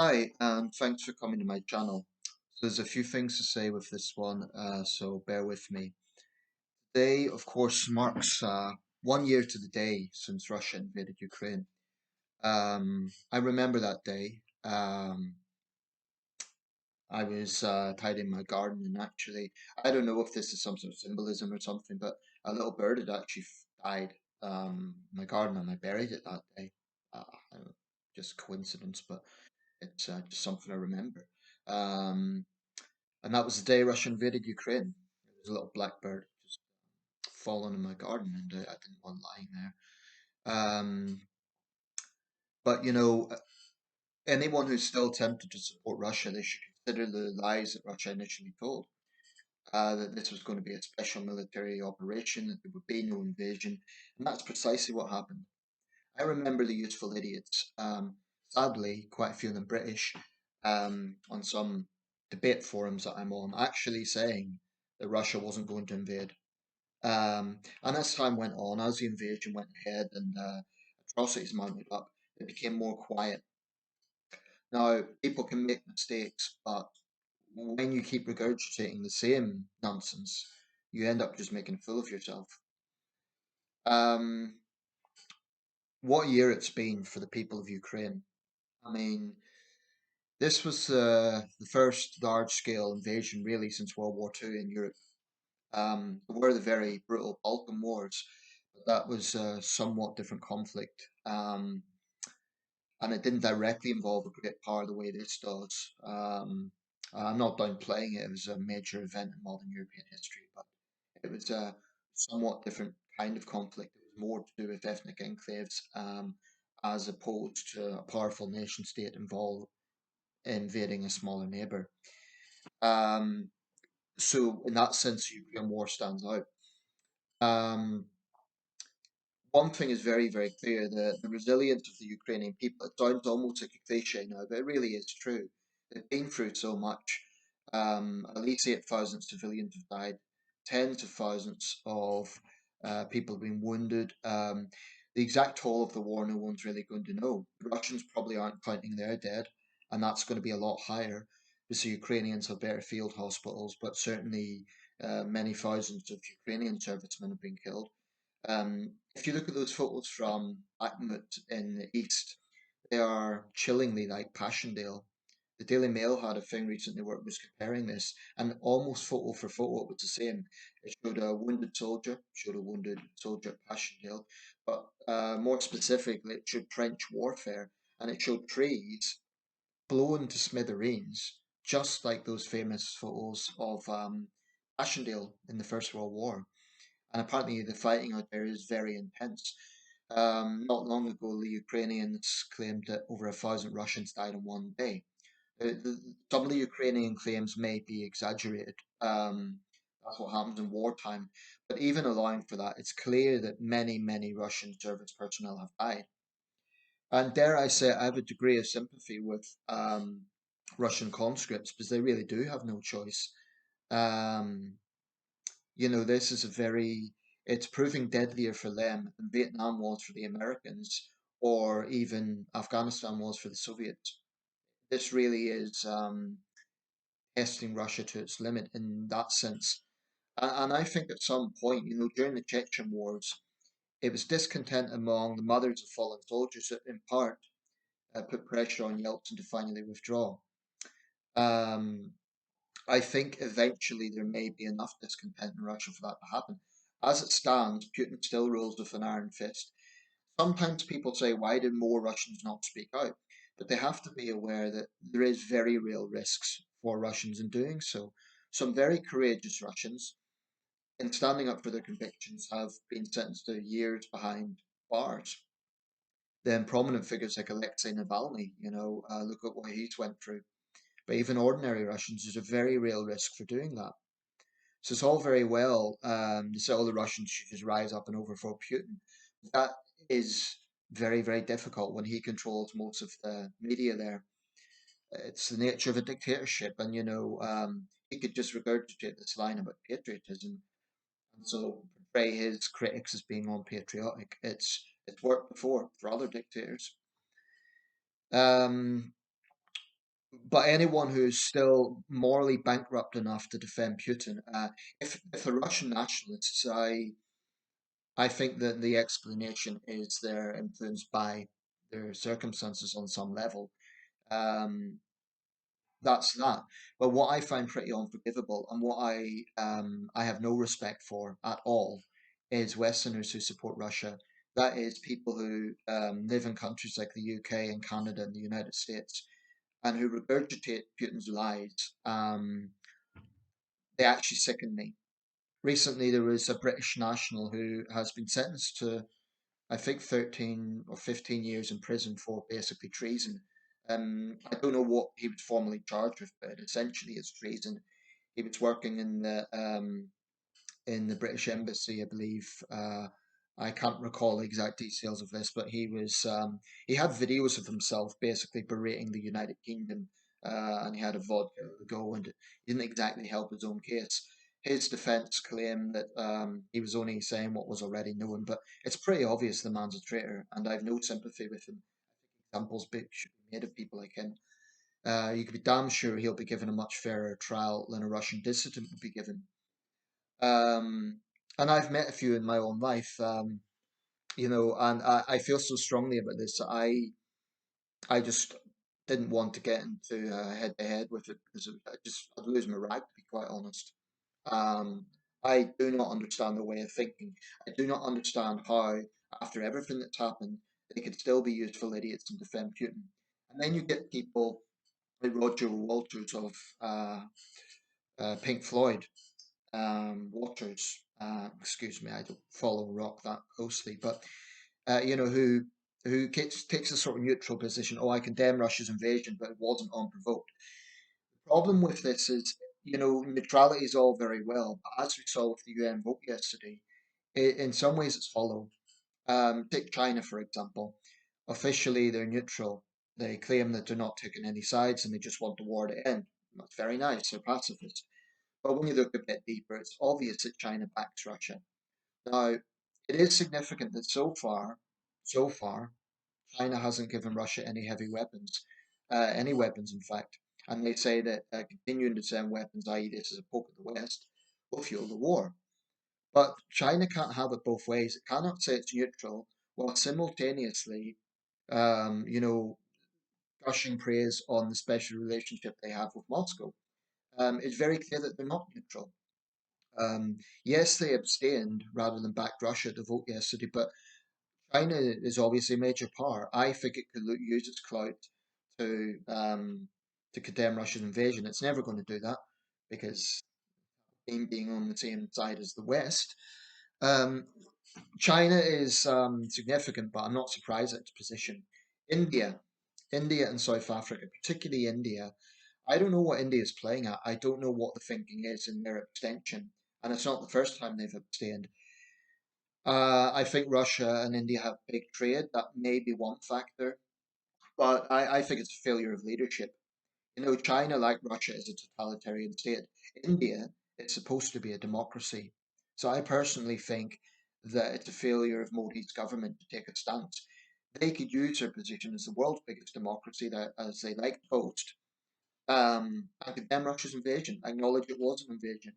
Hi, and thanks for coming to my channel. So there's a few things to say with this one, so bear with me. Today, of course, marks 1 year to the day since Russia invaded Ukraine. I remember that day. I was tidying my garden, and actually, I don't know if this is some sort of symbolism or something, but a little bird had actually died in my garden, and I buried it that day. I don't know, just coincidence, but it's just something I remember. Um, And that was the day Russia invaded Ukraine. It was a little blackbird just fallen in my garden, and I didn't want lying there. But anyone who's still tempted to support Russia, they should consider the lies that Russia initially told. That this was going to be a special military operation, that there would be no invasion, and that's precisely what happened. I remember the useful idiots, sadly, quite a few of them British, on some debate forums that I'm on, actually saying that Russia wasn't going to invade. And as time went on, as the invasion went ahead and atrocities mounted up, it became more quiet. Now, people can make mistakes, but when you keep regurgitating the same nonsense, you end up just making a fool of yourself. Um, what a year it's been for the people of Ukraine. I mean, this was the first large-scale invasion really since World War II in Europe. There were the very brutal Balkan Wars, but that was a somewhat different conflict. And it didn't directly involve a great power the way this does. I'm not downplaying it, it was a major event in modern European history, but it was a somewhat different kind of conflict. It was more to do with ethnic enclaves as opposed to a powerful nation state involved invading a smaller neighbor. Um, so in that sense, the Ukraine war stands out. Um, One thing is very, very clear: the resilience of the Ukrainian people. It sounds almost like a cliche now, but it really is true. They've been through so much. At least 8,000 civilians have died, tens of thousands of people have been wounded. The exact toll of the war, no one's really going to know. The Russians probably aren't counting their dead, and that's going to be a lot higher because the Ukrainians have better field hospitals, but certainly many thousands of Ukrainian servicemen have been killed. If you look at those photos from Bakhmut in the east, they are chillingly like Passchendaele. The Daily Mail had a thing recently where it was comparing this, and almost photo for photo it was the same. It showed a wounded soldier, showed a wounded soldier at Passchendaele, but more specifically, it showed trench warfare, and it showed trees blown to smithereens, just like those famous photos of Passchendaele in the First World War. And apparently the fighting out there is very intense. Not long ago, the Ukrainians claimed that over 1,000 Russians died in one day. Some of the Ukrainian claims may be exaggerated. That's what happens in wartime. But even allowing for that, it's clear that many, many Russian service personnel have died. And dare I say, I have a degree of sympathy with Russian conscripts because they really do have no choice. Um, this is it's proving deadlier for them than Vietnam was for the Americans, or even Afghanistan was for the Soviets. This really is testing Russia to its limit in that sense. And I think at some point, during the Chechen wars, it was discontent among the mothers of fallen soldiers that, in part, put pressure on Yeltsin to finally withdraw. Um, I think eventually there may be enough discontent in Russia for that to happen. As it stands, Putin still rules with an iron fist. Sometimes people say, why did more Russians not speak out? But they have to be aware that there is very real risks for Russians in doing so. Some very courageous Russians, in standing up for their convictions, have been sentenced to years behind bars. Then prominent figures like Alexei Navalny, look at what he's went through. But even ordinary Russians, there's a very real risk for doing that. So it's all very well to say all the Russians should just rise up and overthrow Putin. That is very, very difficult when he controls most of the media there. It's the nature of a dictatorship, and he could just regurgitate this line about patriotism, and so portray his critics as being unpatriotic. It's worked before for other dictators. Um, but anyone who's still morally bankrupt enough to defend Putin, if the Russian nationalists, I think that the explanation is they're influenced by their circumstances on some level. Um, that's that. But what I find pretty unforgivable and what I have no respect for at all is Westerners who support Russia. That is people who live in countries like the UK and Canada and the United States and who regurgitate Putin's lies. They actually sicken me. Recently, there was a British national who has been sentenced to, I think, 13 or 15 years in prison for basically treason. I don't know what he was formally charged with, but essentially it's treason. He was working in the British Embassy, I believe. I can't recall the exact details of this, but he had videos of himself basically berating the United Kingdom, and he had a vodka to go, and it didn't exactly help his own case. His defence claimed that he was only saying what was already known, but it's pretty obvious the man's a traitor, and I've no sympathy with him. Examples should be made of people like him. You could be damn sure he'll be given a much fairer trial than a Russian dissident would be given. Um, and I've met a few in my own life, and I feel so strongly about this. I just didn't want to get into head to head with it because I'd lose my rag, to be quite honest. Um, I do not understand the way of thinking. I do not understand how, after everything that's happened, they could still be useful idiots and defend Putin. And then you get people like Roger Walters of Pink Floyd, Waters. Excuse me, I don't follow rock that closely, but who takes a sort of neutral position. Oh, I condemn Russia's invasion, but it wasn't unprovoked. The problem with this is, neutrality is all very well, but as we saw with the UN vote yesterday, in some ways it's hollow. Take China, for example. Officially, they're neutral. They claim that they're not taking any sides and they just want the war to end. That's very nice. They're pacifists. But when you look a bit deeper, it's obvious that China backs Russia. Now, it is significant that so far, China hasn't given Russia any weapons, in fact. And they say that continuing to send weapons, i.e., this is a poke at the West, will fuel the war. But China can't have it both ways. It cannot say it's neutral while simultaneously, um, you know, gushing praise on the special relationship they have with Moscow. It's very clear that they're not neutral. Yes, they abstained rather than backed Russia to vote yesterday, but China is obviously a major power. I think it could use its clout to condemn Russia's invasion. It's never going to do that because being on the same side as the West. Um, China is significant, but I'm not surprised at its position. India, India and South Africa, particularly India. I don't know what India is playing at. I don't know what the thinking is in their abstention, and it's not the first time they've abstained. I think Russia and India have big trade. That may be one factor, but I think it's a failure of leadership. China, like Russia, is a totalitarian state. India is supposed to be a democracy. So I personally think that it's a failure of Modi's government to take a stance. They could use their position as the world's biggest democracy, that as they like to boast, and condemn Russia's invasion, acknowledge it was an invasion.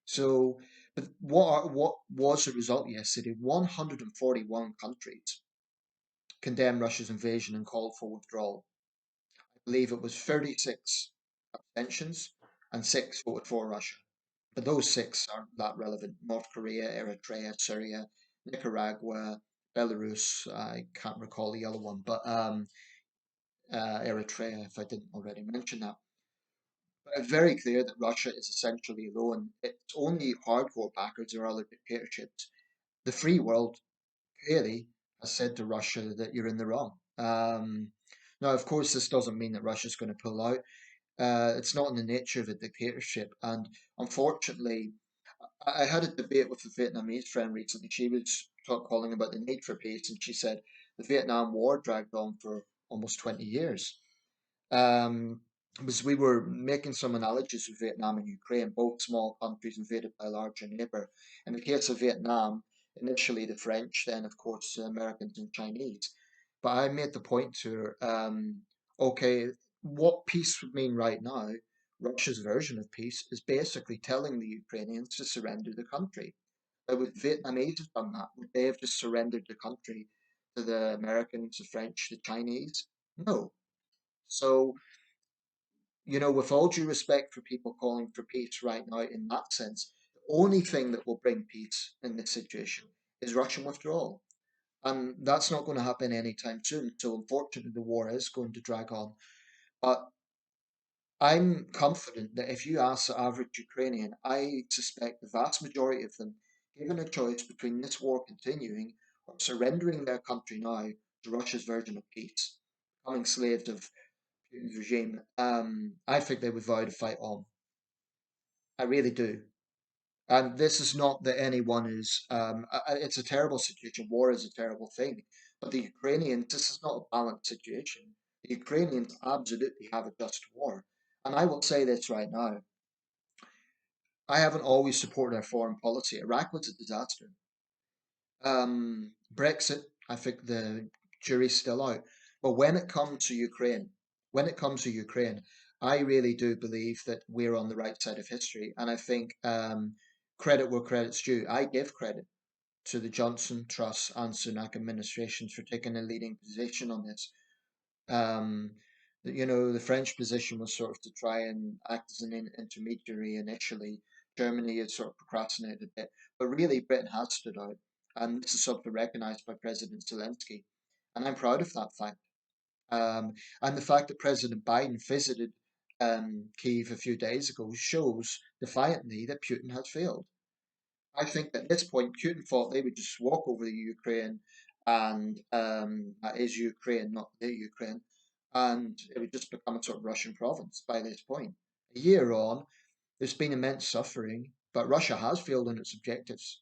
So, but what was the result yesterday? 141 countries condemned Russia's invasion and called for withdrawal. I believe it was 36 abstentions and six voted for Russia. But those six aren't that relevant. North Korea, Eritrea, Syria, Nicaragua, Belarus. I can't recall the other one, but Eritrea, if I didn't already mention that. But it's very clear that Russia is essentially alone. Its only hardcore backers are other dictatorships. The free world clearly has said to Russia that you're in the wrong. Now, of course, this doesn't mean that Russia's going to pull out. It's not in the nature of a dictatorship. And unfortunately, I had a debate with a Vietnamese friend recently. She was calling about the need for peace, and she said the Vietnam War dragged on for almost 20 years. Um, was we were making some analogies with Vietnam and Ukraine, both small countries invaded by a larger neighbor. In the case of Vietnam, initially the French, then of course the Americans and Chinese. But I made the point to her, okay, what peace would mean right now, Russia's version of peace, is basically telling the Ukrainians to surrender the country. Would Vietnamese have done that? Would they have just surrendered the country to the Americans, the French, the Chinese? No. So, with all due respect for people calling for peace right now in that sense, the only thing that will bring peace in this situation is Russian withdrawal. And that's not going to happen anytime soon. So, unfortunately, the war is going to drag on. But I'm confident that if you ask the average Ukrainian, I suspect the vast majority of them, given a choice between this war continuing or surrendering their country now to Russia's version of peace, becoming slaves of Putin's regime, I think they would vow to fight on. I really do. And this is not that anyone is, it's a terrible situation. War is a terrible thing. But the Ukrainians, this is not a balanced situation. The Ukrainians absolutely have a just war. And I will say this right now. I haven't always supported our foreign policy. Iraq was a disaster. Brexit, I think the jury's still out. But when it comes to Ukraine, I really do believe that we're on the right side of history. And I think credit where credit's due. I give credit to the Johnson, Truss, and Sunak administrations for taking a leading position on this. Um, the French position was sort of to try and act as an intermediary initially. Germany had sort of procrastinated a bit, but really Britain has stood out, and this is something recognised by President Zelensky, and I'm proud of that fact. And the fact that President Biden visited Kyiv a few days ago shows defiantly that Putin has failed. I think at this point, Putin thought they would just walk over the Ukraine, and that is Ukraine, not the Ukraine, and it would just become a sort of Russian province by this point. A year on, there's been immense suffering, but Russia has failed in its objectives.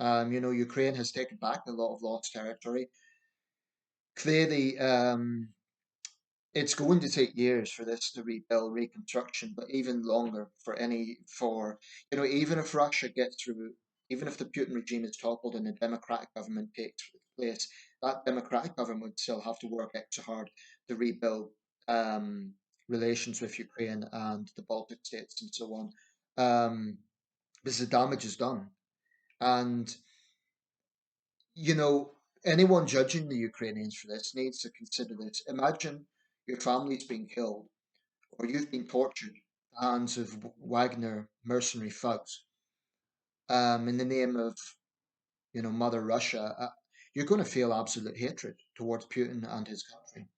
Ukraine has taken back a lot of lost territory. Clearly, it's going to take years for this to rebuild, reconstruction, but even longer even if Russia gets through, even if the Putin regime is toppled and a democratic government takes place, that democratic government would still have to work extra hard to rebuild um, relations with Ukraine and the Baltic states and so on, because the damage is done. And you know, anyone judging the Ukrainians for this needs to consider this. Imagine your family's been killed or you've been tortured at the hands of Wagner mercenary thugs in the name of, Mother Russia. You're going to feel absolute hatred towards Putin and his country.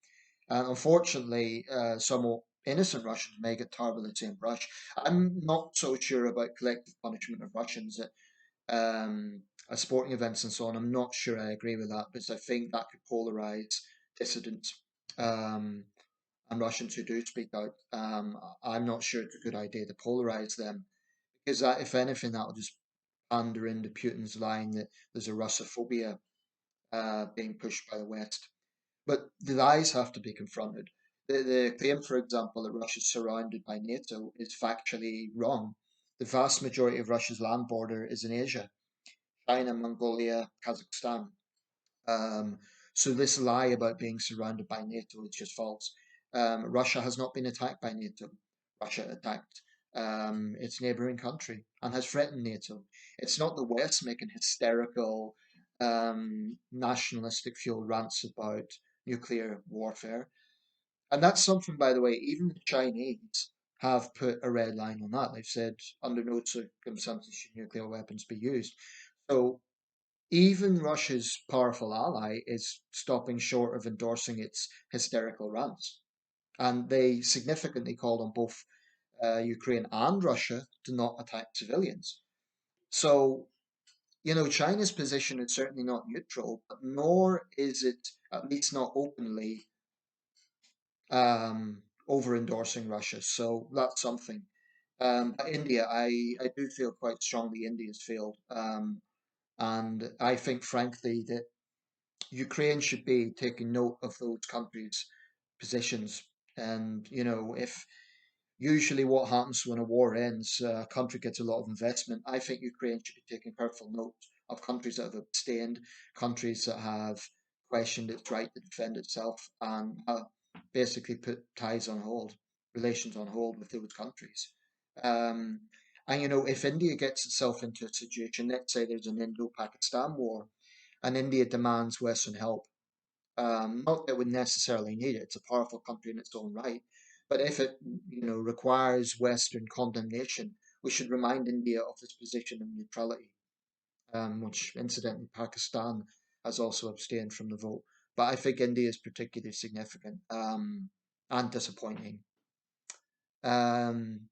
And unfortunately, some innocent Russians may get tarred with the same brush. I'm not so sure about collective punishment of Russians at sporting events and so on. I'm not sure I agree with that because I think that could polarize dissidents um, and Russians who do speak out. I'm not sure it's a good idea to polarize them because that, if anything, that will just pander into Putin's line that there's a Russophobia being pushed by the West. But the lies have to be confronted. The claim, for example, that Russia is surrounded by NATO is factually wrong. The vast majority of Russia's land border is in Asia. China, Mongolia, Kazakhstan. Um, so this lie about being surrounded by NATO is just false. Russia has not been attacked by NATO. Russia attacked its neighbouring country and has threatened NATO. It's not the West making hysterical, nationalistic fuel rants about nuclear warfare. And that's something, by the way, even the Chinese have put a red line on that. They've said under no circumstances should nuclear weapons be used. So even Russia's powerful ally is stopping short of endorsing its hysterical rants. And they significantly called on both Ukraine and Russia to not attack civilians. So, China's position is certainly not neutral, but nor is it, at least not openly, over endorsing Russia. So that's something. But India, I do feel quite strongly India's failed. And I think, frankly, that Ukraine should be taking note of those countries' positions. And, if usually what happens when a war ends, a country gets a lot of investment, I think Ukraine should be taking careful note of countries that have abstained, countries that have questioned its right to defend itself, and basically put ties on hold, relations on hold with those countries. Um, and if India gets itself into a situation, let's say there's an Indo-Pakistan war, and India demands Western help, not that it would necessarily need it; it's a powerful country in its own right. But if it, requires Western condemnation, we should remind India of its position of neutrality, which incidentally Pakistan has also abstained from the vote. But I think India is particularly significant, and disappointing. Um,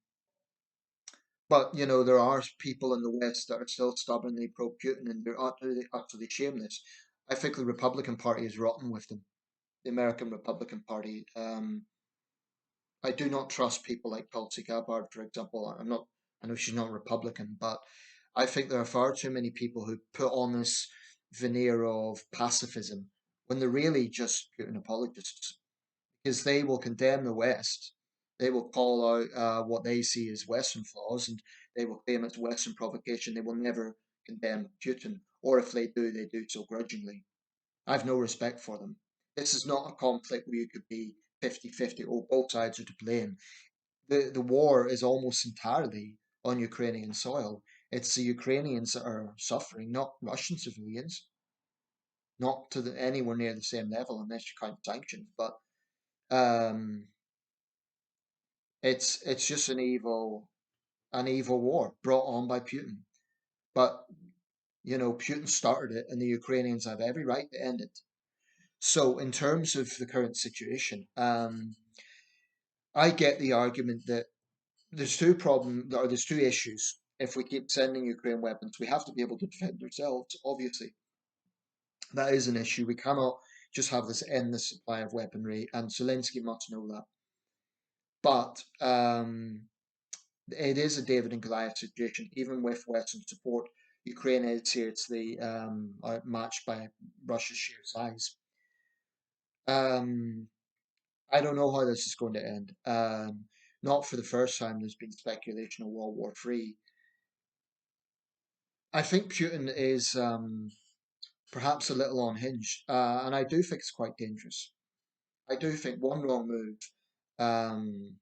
but there are people in the West that are still stubbornly pro-Putin, and they're utterly shameless. I think the Republican Party is rotten with them. The American Republican Party. I do not trust people like Tulsi Gabbard, for example. I know she's not Republican, but I think there are far too many people who put on this veneer of pacifism when they're really just Putin apologists, because they will condemn the West. They will call out what they see as Western flaws, and they will claim it's Western provocation. They will never condemn Putin, or if they do so grudgingly. I have no respect for them. This is not a conflict where you could be 50-50 or both sides are to blame. The war is almost entirely on Ukrainian soil. It's the Ukrainians that are suffering, not Russian civilians, not to anywhere near the same level unless you count sanctions. But um, it's just an evil war brought on by Putin. But Putin started it, and the Ukrainians have every right to end it. So, in terms of the current situation, I get the argument that there's two issues. If we keep sending Ukraine weapons, we have to be able to defend ourselves. Obviously, that is an issue. We cannot just have this endless supply of weaponry, and Zelensky must know that. But it is a David and Goliath situation. Even with Western support, Ukraine is seriously outmatched by Russia's sheer size. Um, I don't know how this is going to end. Not for the first time, there's been speculation of World War III. I think Putin is perhaps a little unhinged, and I do think it's quite dangerous. I do think one wrong move, um,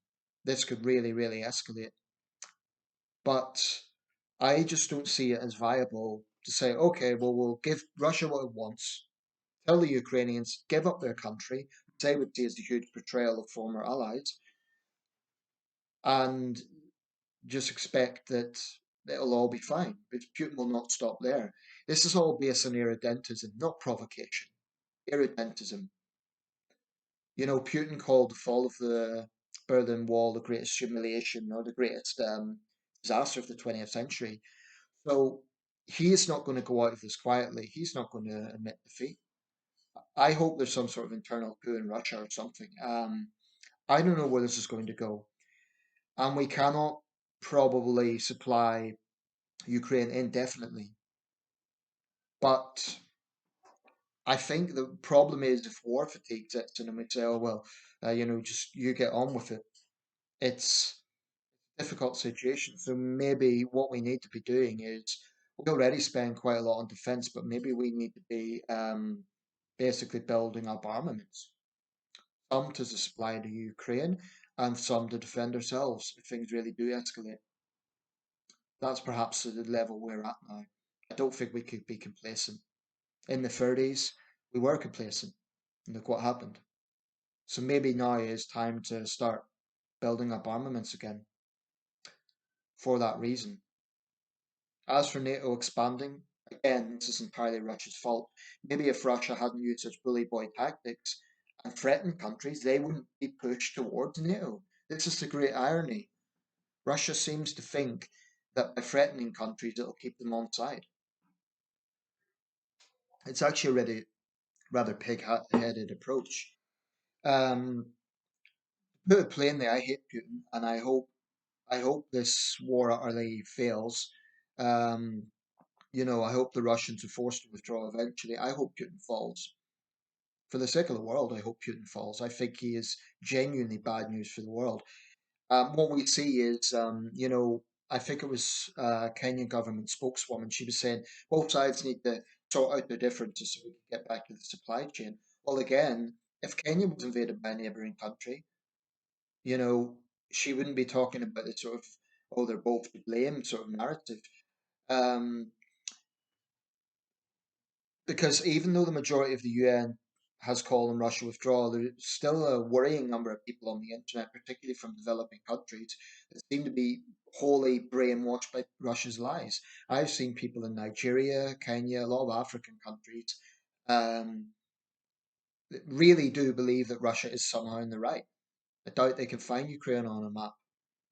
this could really, really escalate. But I just don't see it as viable to say, okay, well, we'll give Russia what it wants, tell the Ukrainians, give up their country, which they would see as a huge betrayal of former allies, and just expect that it'll all be fine. But Putin will not stop there. This is all based on irredentism, not provocation. Irredentism. Putin called the fall of the Berlin Wall the greatest humiliation or the greatest disaster of the 20th century. So he is not going to go out of this quietly. He's not going to admit defeat. I hope there's some sort of internal coup in Russia or something. I don't know where this is going to go. And we cannot probably supply Ukraine indefinitely. But I think the problem is if war fatigue sets in and we say, oh, well, just you get on with it. It's a difficult situation. So maybe what we need to be doing is we already spend quite a lot on defense, but maybe we need to be basically building up armaments, some to supply to Ukraine and some to defend ourselves if things really do escalate. That's perhaps the level we're at now. I don't think we could be complacent. In the 30s, we were complacent. And look what happened. So maybe now is time to start building up armaments again for that reason. As for NATO expanding, again, this is entirely Russia's fault. Maybe if Russia hadn't used such bully boy tactics and threatened countries, they wouldn't be pushed towards NATO. This is the great irony. Russia seems to think that by threatening countries, it'll keep them on side. It's actually a really rather pig-headed approach. Um, to put it plainly, I hate Putin, and I hope this war utterly fails. Um, I hope the Russians are forced to withdraw eventually. I hope Putin falls. For the sake of the world, I hope Putin falls. I think he is genuinely bad news for the world. What we see is, I think it was Kenyan government spokeswoman. She was saying both sides need to sort out their differences so we can get back to the supply chain. Well, again, if Kenya was invaded by a neighboring country, you know, she wouldn't be talking about the sort of, oh, they're both to blame sort of narrative. Um, because even though the majority of the UN has called on Russia withdrawal, there's still a worrying number of people on the internet, particularly from developing countries, that seem to be wholly brainwashed by Russia's lies. I've seen people in Nigeria, Kenya, a lot of African countries, um, that really do believe that Russia is somehow in the right. I doubt they can find Ukraine on a map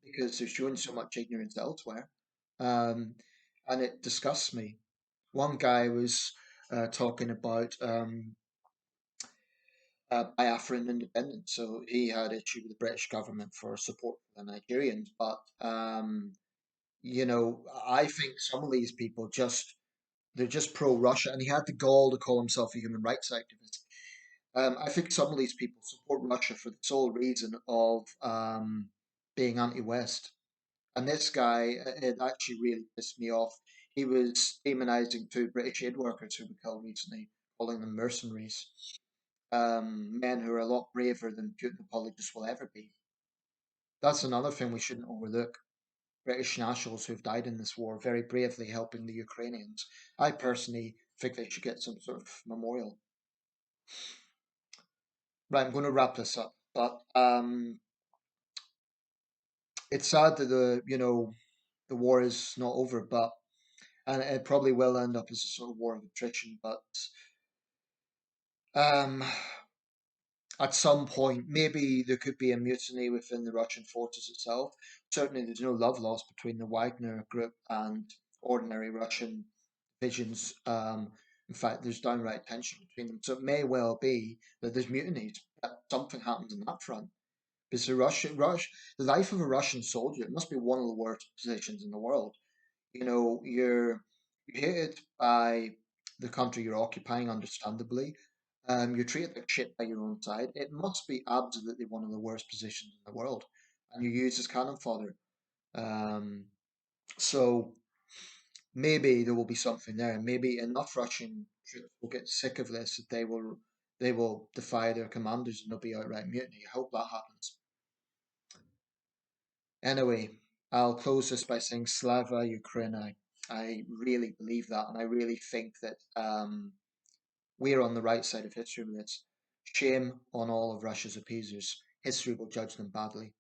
because they're showing so much ignorance elsewhere. Um, and it disgusts me. One guy was talking about Biafran independence, so he had issue with the British government for support for the Nigerians. But I think some of these people just they're just pro-Russia, and he had the gall to call himself a human rights activist. I think some of these people support Russia for the sole reason of being anti-West. And this guy, it actually really pissed me off. He was demonizing two British aid workers who were killed recently, calling them mercenaries, men who are a lot braver than Putin apologists will ever be. That's another thing we shouldn't overlook. British nationals who've died in this war, very bravely helping the Ukrainians. I personally think they should get some sort of memorial. Right, I'm going to wrap this up, but it's sad that the war is not over, but and it probably will end up as a sort of war of attrition. But um, at some point, maybe there could be a mutiny within the Russian forces itself. Certainly, there's no love lost between the Wagner group and ordinary Russian divisions. In fact, there's downright tension between them. So it may well be that there's mutinies, that something happens on that front. Because the life of a Russian soldier, it must be one of the worst positions in the world. You're hated by the country you're occupying, understandably. You're treated like shit by your own side. It must be absolutely one of the worst positions in the world, and you're used as cannon fodder. Um, so maybe there will be something there. Maybe enough Russian troops will get sick of this that they will defy their commanders and there'll be outright mutiny. I hope that happens. Anyway, I'll close this by saying Slava Ukraini. I really believe that, and I really think that we're on the right side of history with this. Shame on all of Russia's appeasers. History will judge them badly.